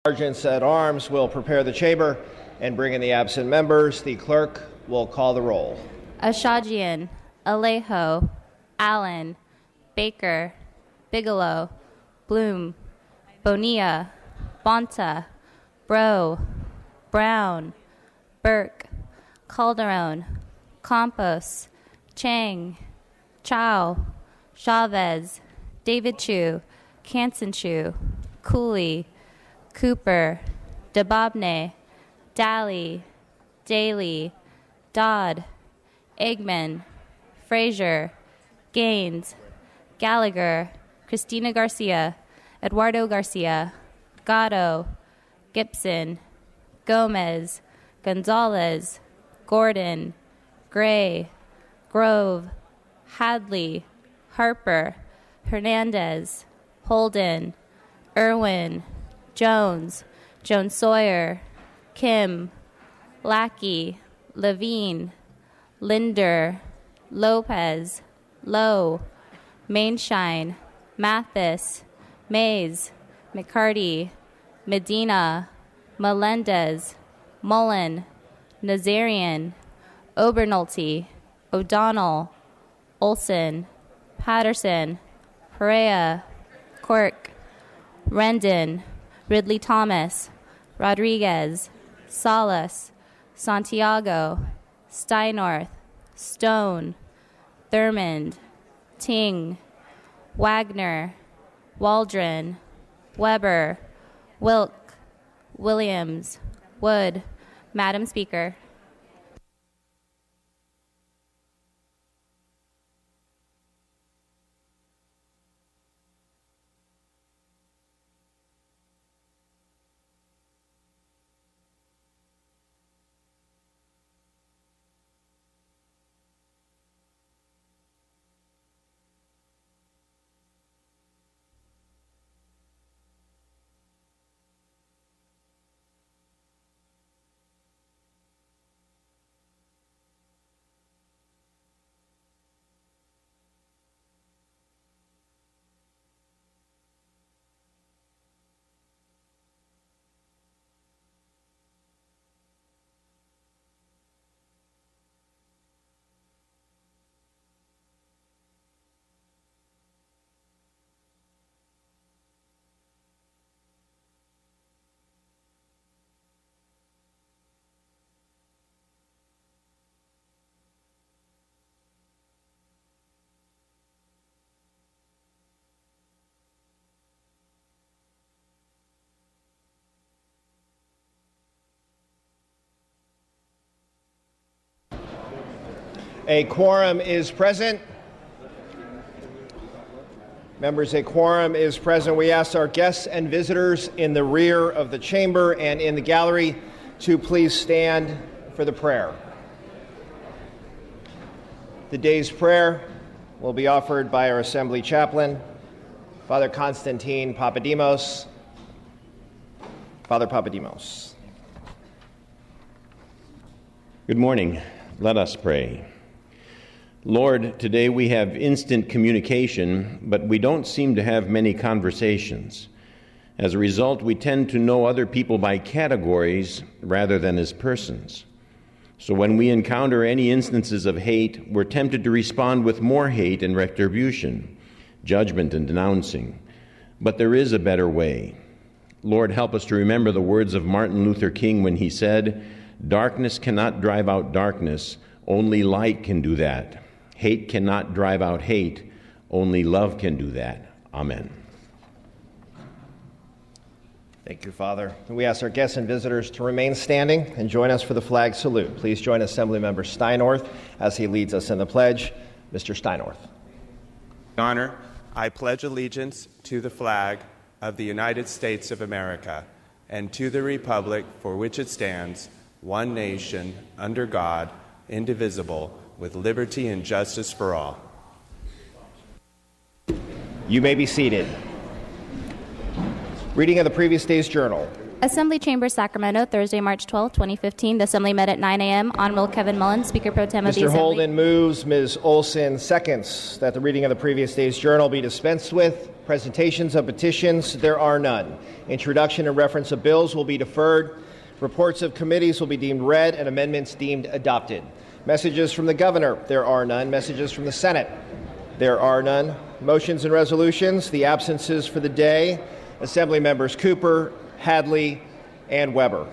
Sergeants at arms will prepare the chamber and bring in the absent members. The clerk will call the roll. Ashajian, Alejo, Allen, Baker, Bigelow, Bloom, Bonilla, Bonta, Bro, Brown, Burke, Calderon, Campos, Chang, Chow, Chavez, David Chu, Kansan Chu, Cooley, Cooper, Dababne, Daly, Daly, Dodd, Eggman, Frazier, Gaines, Gallagher, Cristina Garcia, Eduardo Garcia, Gatto, Gibson, Gomez, Gonzalez, Gordon, Gray, Grove, Hadley, Harper, Hernandez, Holden, Irwin, Jones, Jones Sawyer, Kim, Lackey, Levine, Linder, Lopez, Lowe, Mainshine, Mathis, Mays, McCarty, Medina, Melendez, Mullen, Nazarian, Obernolte, O'Donnell, Olson, Patterson, Perea, Quirk, Rendon, Ridley Thomas, Rodriguez, Salas, Santiago, Steinorth, Stone, Thurmond, Ting, Wagner, Waldron, Weber, Wilk, Williams, Wood. Madam Speaker. A quorum is present. Members, a quorum is present. We ask our guests and visitors in the rear of the chamber and in the gallery to please stand for the prayer. The day's prayer will be offered by our Assembly Chaplain, Father Constantine Papadimos. Father Papadimos. Good morning. Let us pray. Lord, today we have instant communication, but we don't seem to have many conversations. As a result, we tend to know other people by categories rather than as persons. So when we encounter any instances of hate, we're tempted to respond with more hate and retribution, judgment and denouncing. But there is a better way. Lord, help us to remember the words of Martin Luther King when he said, "Darkness cannot drive out darkness, only light can do that. Hate cannot drive out hate, only love can do that." Amen. Thank you, Father. We ask our guests and visitors to remain standing and join us for the flag salute. Please join Assemblymember Steinorth as he leads us in the pledge. Mr. Steinorth. Honor, I pledge allegiance to the flag of the United States of America and to the republic for which it stands, one nation, under God, indivisible, with liberty and justice for all. You may be seated. Reading of the previous day's journal. Assembly Chamber, Sacramento, Thursday, March 12, 2015. The Assembly met at 9 a.m. Honorable Kevin Mullen, Speaker Pro Tem of the Mr. Assembly. Holden moves. Ms. Olson seconds that the reading of the previous day's journal be dispensed with. Presentations of petitions, there are none. Introduction and reference of bills will be deferred. Reports of committees will be deemed read and amendments deemed adopted. Messages from the governor, there are none. Messages from the Senate, there are none. Motions and resolutions, the absences for the day, Assembly members Cooper, Hadley, and Weber.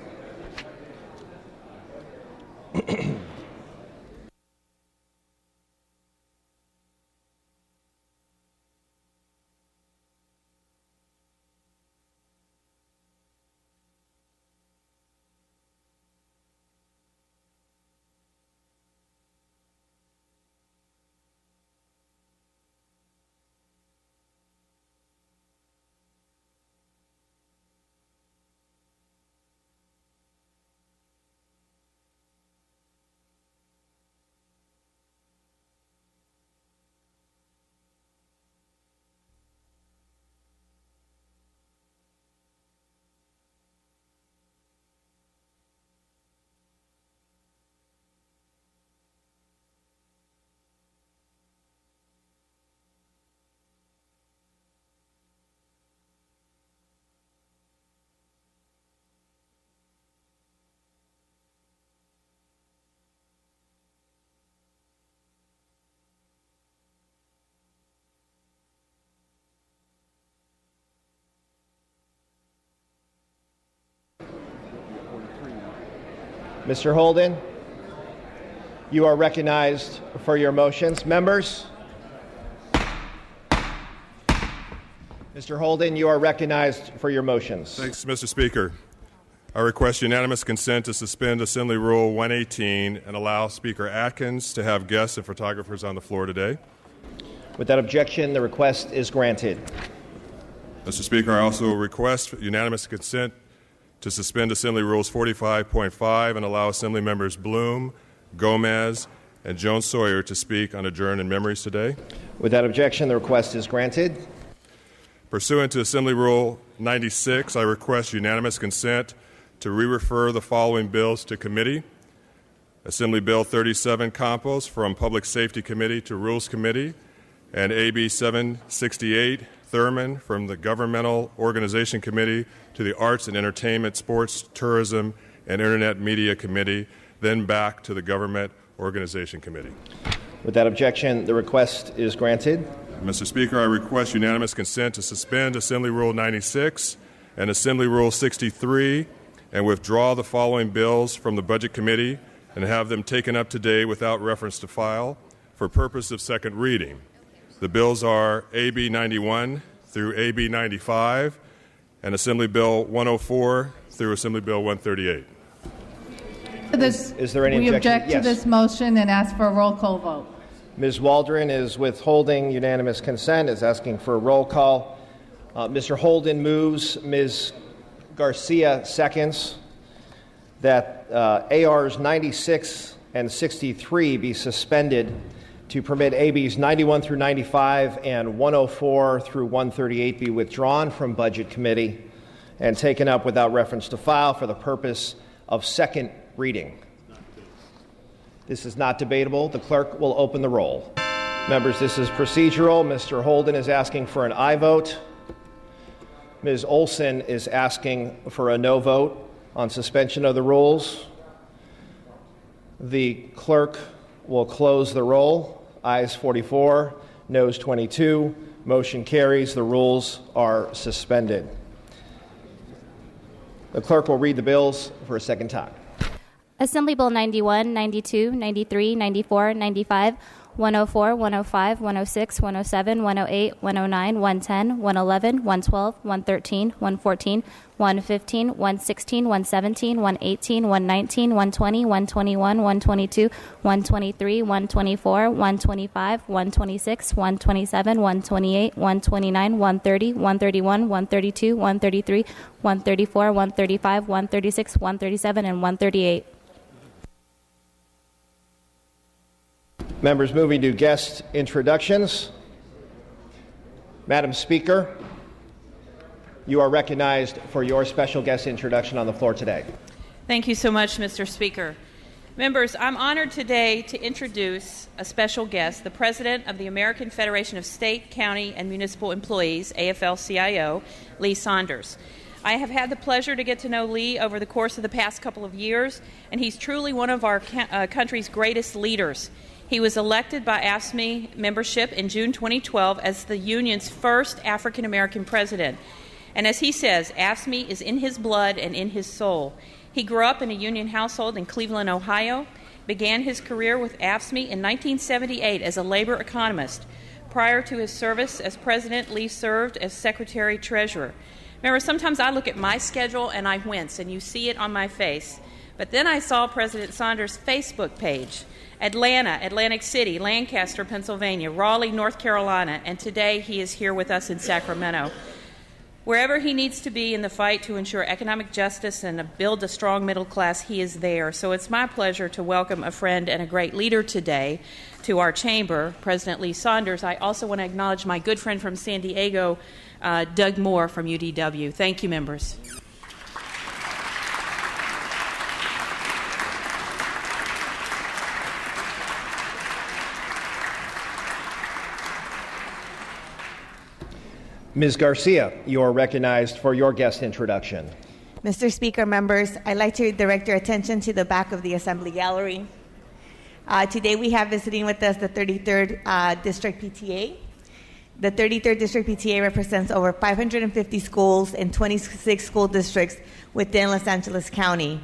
Mr. Holden, you are recognized for your motions. Members? Mr. Holden, you are recognized for your motions. Thanks, Mr. Speaker. I request unanimous consent to suspend Assembly Rule 118 and allow Speaker Atkins to have guests and photographers on the floor today. Without objection, the request is granted. Mr. Speaker, I also request unanimous consent to suspend Assembly Rules 45.5 and allow Assembly members Bloom, Gomez, and Jones Sawyer to speak on adjourned and memories today. Without objection, the request is granted. Pursuant to Assembly Rule 96, I request unanimous consent to re-refer the following bills to committee. Assembly Bill 37, Campos, from Public Safety Committee to Rules Committee, and AB 768, Thurman, from the Governmental Organization Committee to the Arts and Entertainment, Sports, Tourism, and Internet Media Committee, then back to the Government Organization Committee. Without objection, the request is granted. Mr. Speaker, I request unanimous consent to suspend Assembly Rule 96 and Assembly Rule 63 and withdraw the following bills from the Budget Committee and have them taken up today without reference to file for purpose of second reading. The bills are AB 91 through AB 95 and Assembly Bill 104 through Assembly Bill 138. Is there any we objection? object to this motion and ask for a roll call vote. Ms. Waldron is withholding unanimous consent, is asking for a roll call. Mr. Holden moves, Ms. Garcia seconds, that ARs 96 and 63 be suspended to permit ABs 91 through 95 and 104 through 138 be withdrawn from Budget Committee and taken up without reference to file for the purpose of second reading. This is not debatable. The clerk will open the roll. Members, this is procedural. Mr. Holden is asking for an aye vote. Ms. Olson is asking for a no vote on suspension of the rules. The clerk will close the roll. Ayes 44, noes 22. Motion carries. The rules are suspended. The clerk will read the bills for a second time. Assembly Bill 91, 92, 93, 94, 95, 104, 105, 106, 107, 108, 109, 110, 111, 112, 113, 114, 115, 116, 117, 118, 119, 120, 121, 122, 123, 124, 125, 126, 127, 128, 129, 130, 131, 132, 133, 134, 135, 136, 137, and 138. Members, moving to guest introductions. Madam Speaker, you are recognized for your special guest introduction on the floor today. Thank you so much, Mr. Speaker. Members, I'm honored today to introduce a special guest, the President of the American Federation of State, County, and Municipal Employees, AFL-CIO, Lee Saunders. I have had the pleasure to get to know Lee over the course of the past couple of years, and he's truly one of our country's greatest leaders. He was elected by AFSCME membership in June 2012 as the union's first African American president. And as he says, AFSCME is in his blood and in his soul. He grew up in a union household in Cleveland, Ohio, began his career with AFSCME in 1978 as a labor economist. Prior to his service as president, Lee served as secretary-treasurer. Remember, sometimes I look at my schedule and I wince, and you see it on my face. But then I saw President Saunders' Facebook page. Atlanta, Atlantic City, Lancaster, Pennsylvania, Raleigh, North Carolina, and today he is here with us in Sacramento. Wherever he needs to be in the fight to ensure economic justice and build a strong middle class, he is there. So it's my pleasure to welcome a friend and a great leader today to our chamber, President Lee Saunders. I also want to acknowledge my good friend from San Diego, Doug Moore from UDW. Thank you, members. Ms. Garcia, you are recognized for your guest introduction. Mr. Speaker, members, I'd like to direct your attention to the back of the Assembly Gallery. Today we have visiting with us the 33rd District PTA. The 33rd District PTA represents over 550 schools in 26 school districts within Los Angeles County.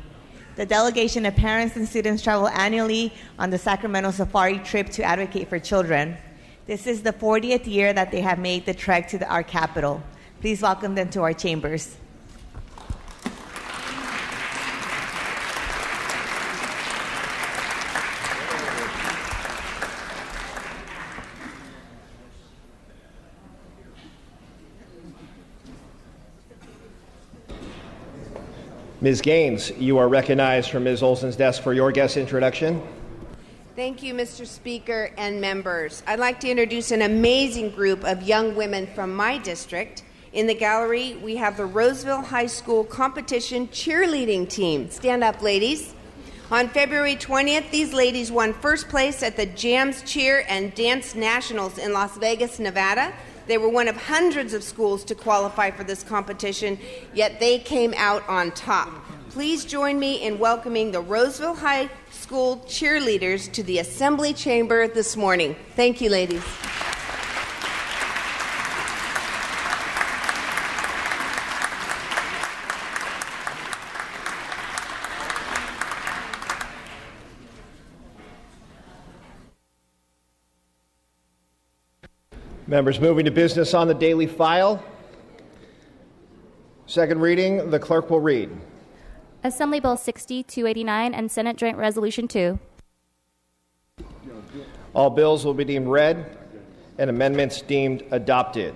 The delegation of parents and students travel annually on the Sacramento Safari trip to advocate for children. This is the 40th year that they have made the trek to our capital. Please welcome them to our chambers. Ms. Gaines, you are recognized from Ms. Olson's desk for your guest introduction. Thank you, Mr. Speaker and members. I'd like to introduce an amazing group of young women from my district. In the gallery, we have the Roseville High School competition cheerleading team. Stand up, ladies. On February 20th, these ladies won first place at the Jams Cheer and Dance Nationals in Las Vegas, Nevada. They were one of hundreds of schools to qualify for this competition, yet they came out on top. Please join me in welcoming the Roseville High School cheerleaders to the Assembly Chamber this morning. Thank you, ladies. Members, moving to business on the daily file. Second reading, the clerk will read. Assembly Bill 60-289 and Senate Joint Resolution 2. All bills will be deemed read and amendments deemed adopted.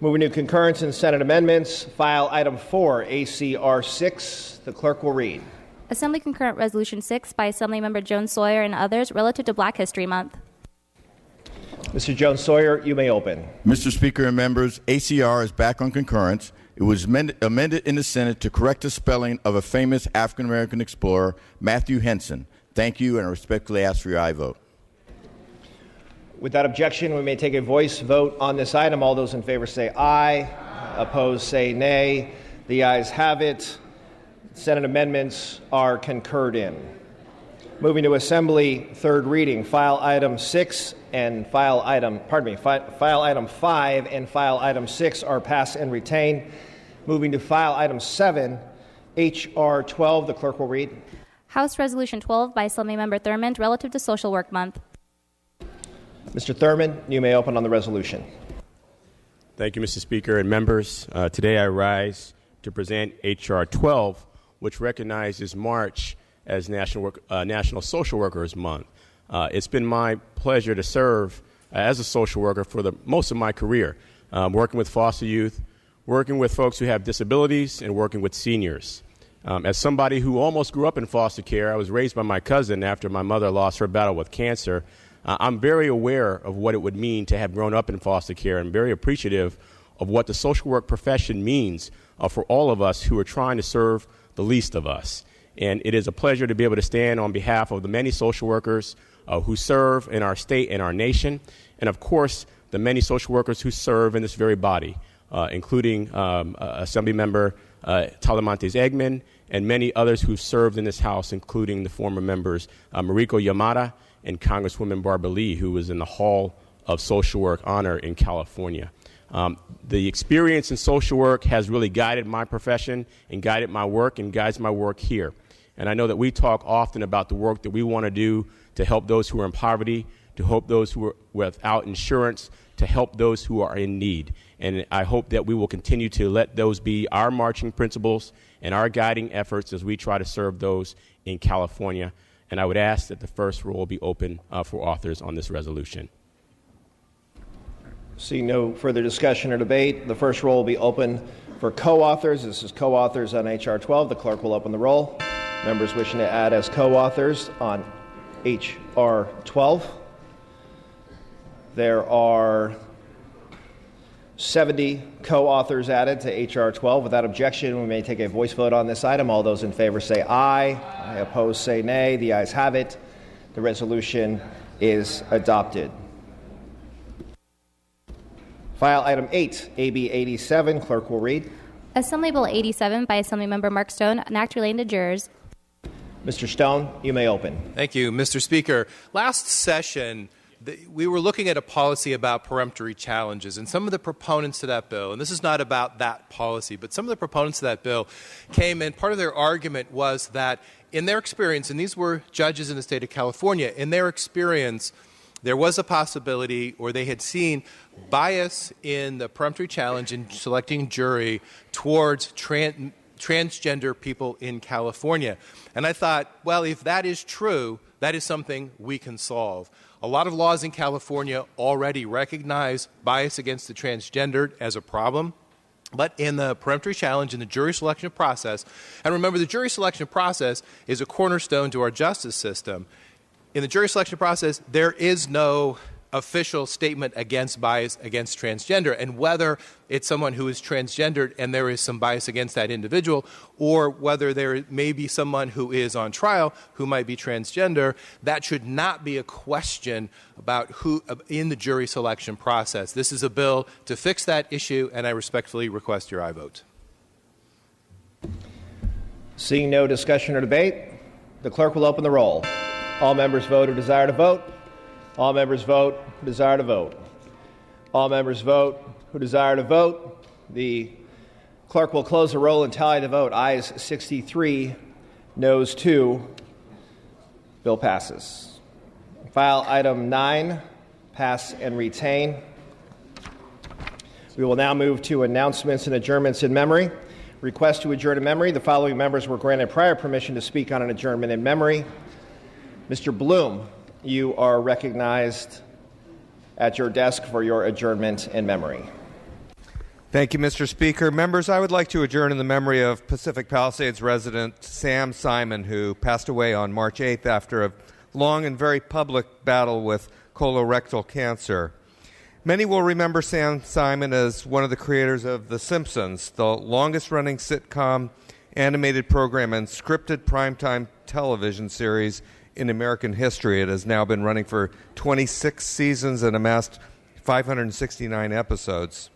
Moving to concurrence in Senate amendments, file item 4, ACR 6. The clerk will read. Assembly Concurrent Resolution 6 by Assemblymember Jones Sawyer and others relative to Black History Month. Mr. Jones Sawyer, you may open. Mr. Speaker and members, ACR is back on concurrence. It was amended in the Senate to correct the spelling of a famous African-American explorer, Matthew Henson. Thank you, and I respectfully ask for your aye vote. Without objection, we may take a voice vote on this item. All those in favor say aye. Opposed say nay. The ayes have it. Senate amendments are concurred in. Moving to Assembly third reading, file item 6 and file item 5 and file item 6 are passed and retained. Moving to file item 7, H.R. 12, the clerk will read. House Resolution 12 by Assemblymember Thurmond relative to Social Work Month. Mr. Thurmond, you may open on the resolution. Thank you, Mr. Speaker and members. Today I rise to present H.R. 12, which recognizes March as National Social Workers Month. It's been my pleasure to serve as a social worker for most of my career, working with foster youth, working with folks who have disabilities, and working with seniors. As somebody who almost grew up in foster care, I was raised by my cousin after my mother lost her battle with cancer. I'm very aware of what it would mean to have grown up in foster care and very appreciative of what the social work profession means for all of us who are trying to serve the least of us. And it is a pleasure to be able to stand on behalf of the many social workers who serve in our state and our nation, and of course, the many social workers who serve in this very body, including Assemblymember Talamantes Eggman and many others who served in this House, including the former members Mariko Yamada and Congresswoman Barbara Lee, who was in the Hall of Social Work Honor in California. The experience in social work has really guided my profession and guided my work and guides my work here. And I know that we talk often about the work that we want to do to help those who are in poverty, to help those who are without insurance, to help those who are in need. And I hope that we will continue to let those be our marching principles and our guiding efforts as we try to serve those in California. And I would ask that the first roll be open for authors on this resolution. Seeing no further discussion or debate, the first roll will be open for co-authors. This is co-authors on H.R. 12. The clerk will open the roll. Members wishing to add as co-authors on H.R. 12. There are 70 co-authors added to H.R. 12. Without objection, we may take a voice vote on this item. All those in favor say aye. Aye. Opposed say nay. The ayes have it. The resolution is adopted. File item 8, AB 87. Clerk will read. Assembly Bill 87 by Assemblymember Mark Stone, an act relating to jurors. Mr. Stone, you may open. Thank you, Mr. Speaker. Last session, we were looking at a policy about peremptory challenges, and some of the proponents to that bill, and this is not about that policy, but some of the proponents to that bill came, and part of their argument was that in their experience, and these were judges in the state of California, in their experience, there was a possibility, or they had seen bias in the peremptory challenge in selecting jury towards transgender people in California. And I thought, well, if that is true, that is something we can solve. A lot of laws in California already recognize bias against the transgendered as a problem. But in the peremptory challenge, in the jury selection process, and remember, the jury selection process is a cornerstone to our justice system. In the jury selection process, there is no official statement against bias against transgender, and whether it's someone who is transgendered and there is some bias against that individual, or whether there may be someone who is on trial who might be transgender, that should not be a question about who in the jury selection process. This is a bill to fix that issue, and I respectfully request your aye vote. Seeing no discussion or debate, the clerk will open the roll. All members vote who desire to vote. All members vote who desire to vote. All members vote who desire to vote. The clerk will close the roll and tally the vote. Ayes 63, noes 2. Bill passes. File item 9, pass and retain. We will now move to announcements and adjournments in memory. Request to adjourn in memory. The following members were granted prior permission to speak on an adjournment in memory. Mr. Bloom, you are recognized at your desk for your adjournment in memory. Thank you, Mr. Speaker. Members, I would like to adjourn in the memory of Pacific Palisades resident Sam Simon, who passed away on March 8th after a long and very public battle with colorectal cancer. Many will remember Sam Simon as one of the creators of The Simpsons, the longest-running sitcom, animated program, and scripted primetime television series in American history. It has now been running for 26 seasons and amassed 569 episodes.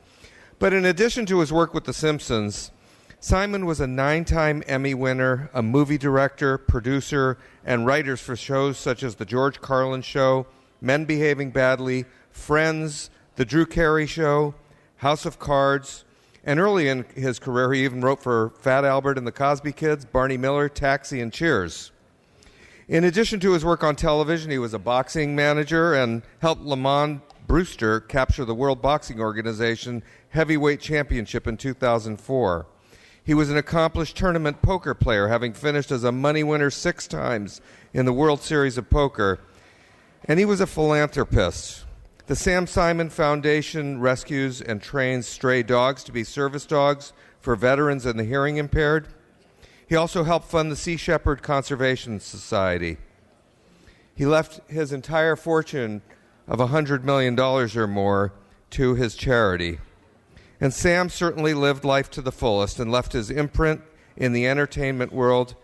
But in addition to his work with The Simpsons, Simon was a 9-time Emmy winner, a movie director, producer, and writer for shows such as The George Carlin Show, Men Behaving Badly, Friends, The Drew Carey Show, House of Cards, and early in his career he even wrote for Fat Albert and the Cosby Kids, Barney Miller, Taxi, and Cheers. In addition to his work on television, he was a boxing manager and helped Lamont Brewster capture the World Boxing Organization Heavyweight Championship in 2004. He was an accomplished tournament poker player, having finished as a money winner 6 times in the World Series of Poker. And he was a philanthropist. The Sam Simon Foundation rescues and trains stray dogs to be service dogs for veterans and the hearing impaired. He also helped fund the Sea Shepherd Conservation Society. He left his entire fortune of $100 million or more to his charity. And Sam certainly lived life to the fullest and left his imprint in the entertainment world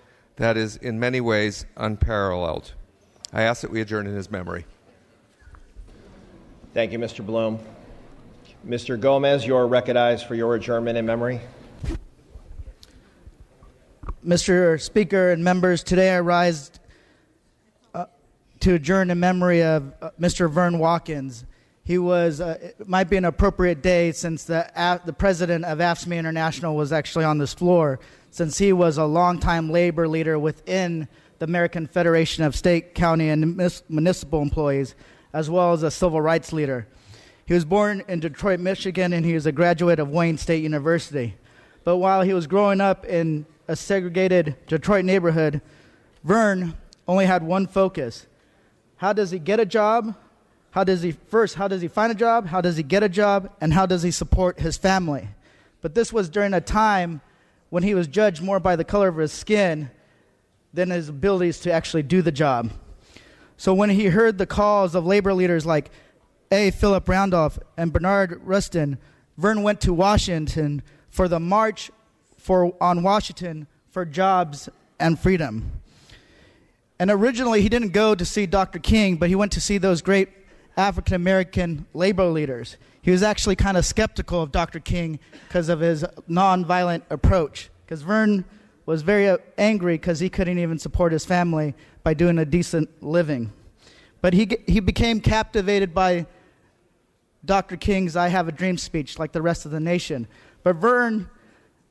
that is in many ways unparalleled. I ask that we adjourn in his memory. Thank you, Mr. Bloom. Mr. Gomez, you're recognized for your adjournment in memory. Mr. Speaker and members, today I rise to adjourn in memory of Mr. Vern Watkins. He was, it might be an appropriate day since the president of AFSCME International was actually on this floor, since he was a longtime labor leader within the American Federation of State, County, and Municipal Employees, as well as a civil rights leader. He was born in Detroit, Michigan, and he was a graduate of Wayne State University. But while he was growing up in a segregated Detroit neighborhood, Vern only had one focus. How does he get a job? How does he find a job? How does he get a job? And how does he support his family? But this was during a time when he was judged more by the color of his skin than his abilities to actually do the job. So when he heard the calls of labor leaders like A. Philip Randolph and Bernard Rustin, Vern went to Washington for the March on Washington for Jobs and Freedom. And originally he didn't go to see Dr. King, but he went to see those great African-American labor leaders. He was actually kind of skeptical of Dr. King because of his nonviolent approach, because Vern was very angry because he couldn't even support his family by doing a decent living. But he became captivated by Dr. King's I Have a Dream speech like the rest of the nation. But Vern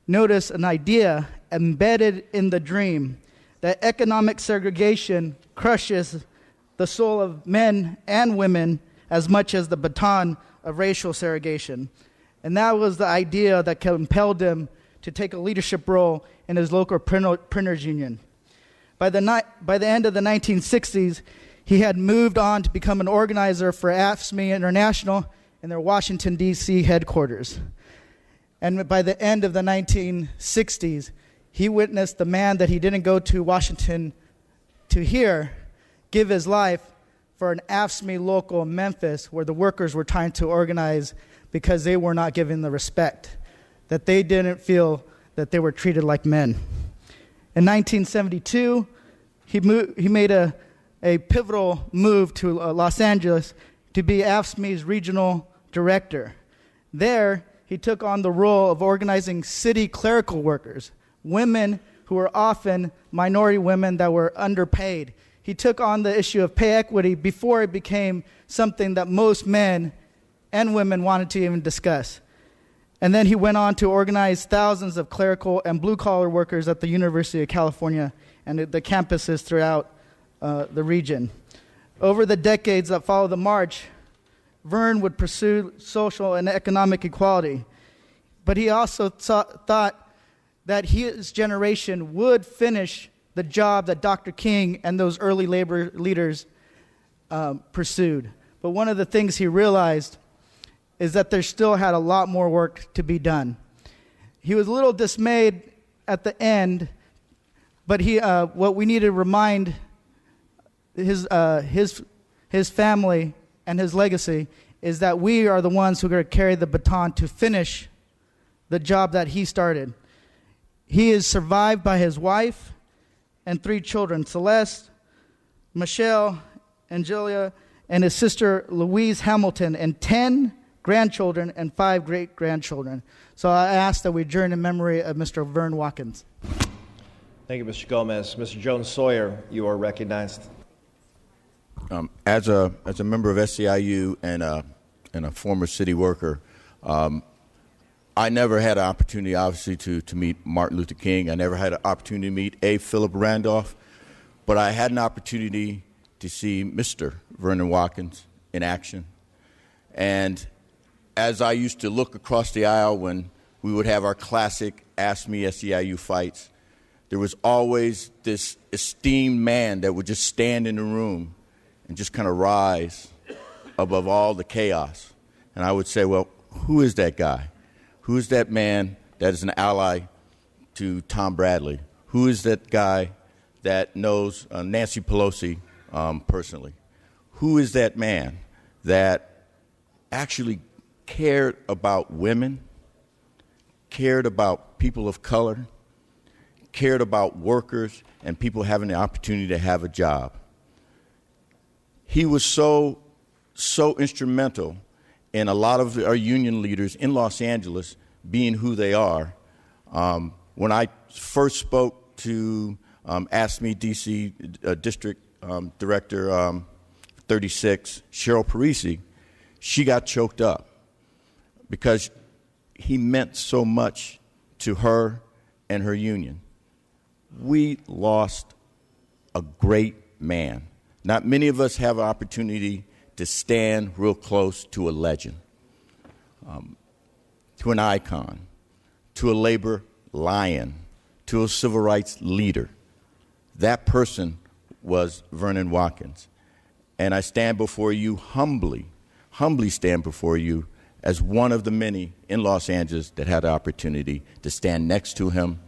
noticed an idea embedded in the dream that economic segregation crushes the soul of men and women as much as the baton of racial segregation. And that was the idea that compelled him to take a leadership role in his local printers union. By the end of the 1960s, he had moved on to become an organizer for AFSCME International in their Washington, D.C. headquarters. And by the end of the 1960s, he witnessed the man that he didn't go to Washington to hear give his life for an AFSCME local in Memphis, where the workers were trying to organize because they were not given the respect, that they didn't feel that they were treated like men. In 1972, he made a pivotal move to Los Angeles to be AFSCME's regional director. There, he took on the role of organizing city clerical workers, women who were often minority women that were underpaid. He took on the issue of pay equity before it became something that most men and women wanted to even discuss. And then he went on to organize thousands of clerical and blue-collar workers at the University of California and the campuses throughout the region. Over the decades that followed the march, Vern would pursue social and economic equality. But he also thought that his generation would finish the job that Dr. King and those early labor leaders pursued. But one of the things he realized is that there still had a lot more work to be done. He was a little dismayed at the end, but what we need to remind his family and his legacy is that we are the ones who are going to carry the baton to finish the job that he started. He is survived by his wife and 3 children, Celeste, Michelle, Angelia, and his sister Louise Hamilton, and 10 grandchildren and 5 great-grandchildren. So I ask that we adjourn in memory of Mr. Vern Watkins. Thank you, Mr. Gomez. Mr. Jones Sawyer, you are recognized. As a member of SEIU and a former city worker, I never had an opportunity, obviously, to meet Martin Luther King. I never had an opportunity to meet A. Philip Randolph, but I had an opportunity to see Mr. Vernon Watkins in action. And as I used to look across the aisle when we would have our classic Ask Me SEIU fights, there was always this esteemed man that would just stand in the room and just kind of rise above all the chaos. And I would say, well, who is that guy? Who is that man that is an ally to Tom Bradley? Who is that guy that knows Nancy Pelosi personally? Who is that man that actually cared about women, cared about people of color, cared about workers and people having the opportunity to have a job. He was so instrumental in a lot of our union leaders in Los Angeles being who they are. When I first spoke to ASME DC District Director 36, Cheryl Parisi, she got choked up because he meant so much to her and her union. We lost a great man. Not many of us have an opportunity to stand real close to a legend, to an icon, to a labor lion, to a civil rights leader. That person was Vernon Watkins. And I stand before you humbly stand before you as one of the many in Los Angeles that had the opportunity to stand next to him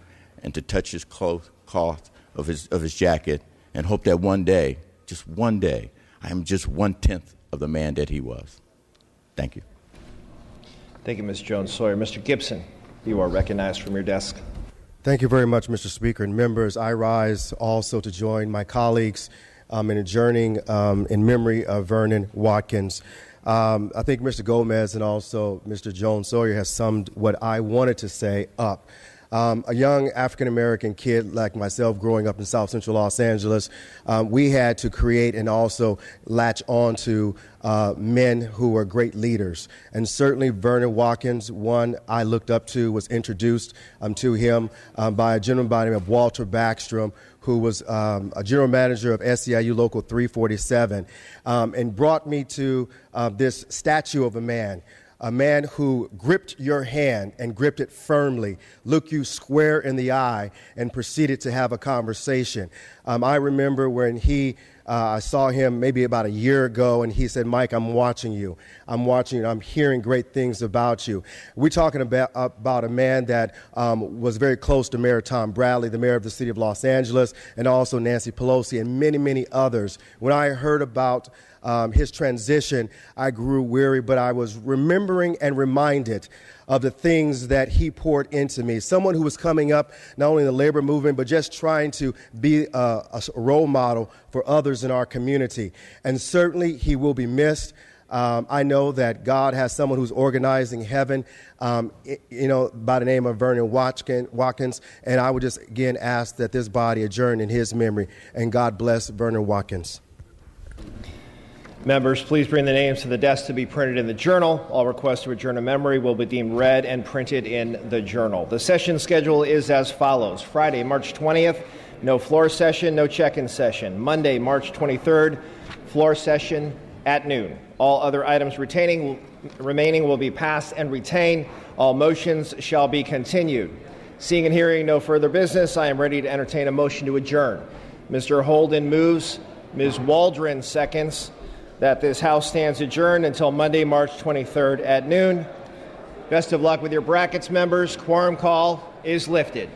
and to touch his cloth of his jacket and hope that one day, just one day, I am just 1/10 of the man that he was. Thank you. Thank you, Ms. Jones-Sawyer. Mr. Gibson, you are recognized from your desk. Thank you very much, Mr. Speaker and members. I rise also to join my colleagues in adjourning in memory of Vernon Watkins. I think Mr. Gomez and also Mr. Jones-Sawyer has summed what I wanted to say up. A young African-American kid like myself growing up in South Central Los Angeles, we had to create and also latch on to men who were great leaders. And certainly Vernon Watkins, one I looked up to, was introduced to him by a gentleman by the name of Walter Backstrom, who was a general manager of SEIU Local 347, and brought me to this statue of a man who gripped your hand and gripped it firmly, looked you square in the eye, and proceeded to have a conversation. I remember when I saw him maybe about a year ago, and he said, "Mike, I'm watching you. I'm hearing great things about you." We're talking about a man that was very close to Mayor Tom Bradley, the mayor of the city of Los Angeles, and also Nancy Pelosi and many, many others. When I heard about his transition, I grew weary, but I was remembering and reminded of the things that he poured into me. Someone who was coming up not only in the labor movement, but just trying to be a role model for others in our community. And certainly he will be missed. I know that God has someone who's organizing heaven, by the name of Vernon Watkins. And I would just again ask that this body adjourn in his memory. And God bless Vernon Watkins. Members, please bring the names to the desk to be printed in the journal. All requests to adjourn a memory will be deemed read and printed in the journal. The session schedule is as follows. Friday, March 20th, no floor session, no check-in session. Monday, March 23rd, floor session at noon. All other items remaining will be passed and retained. All motions shall be continued. Seeing and hearing no further business, I am ready to entertain a motion to adjourn. Mr. Holden moves. Ms. Waldron seconds. That this House stands adjourned until Monday, March 23rd at noon. Best of luck with your brackets, members. Quorum call is lifted.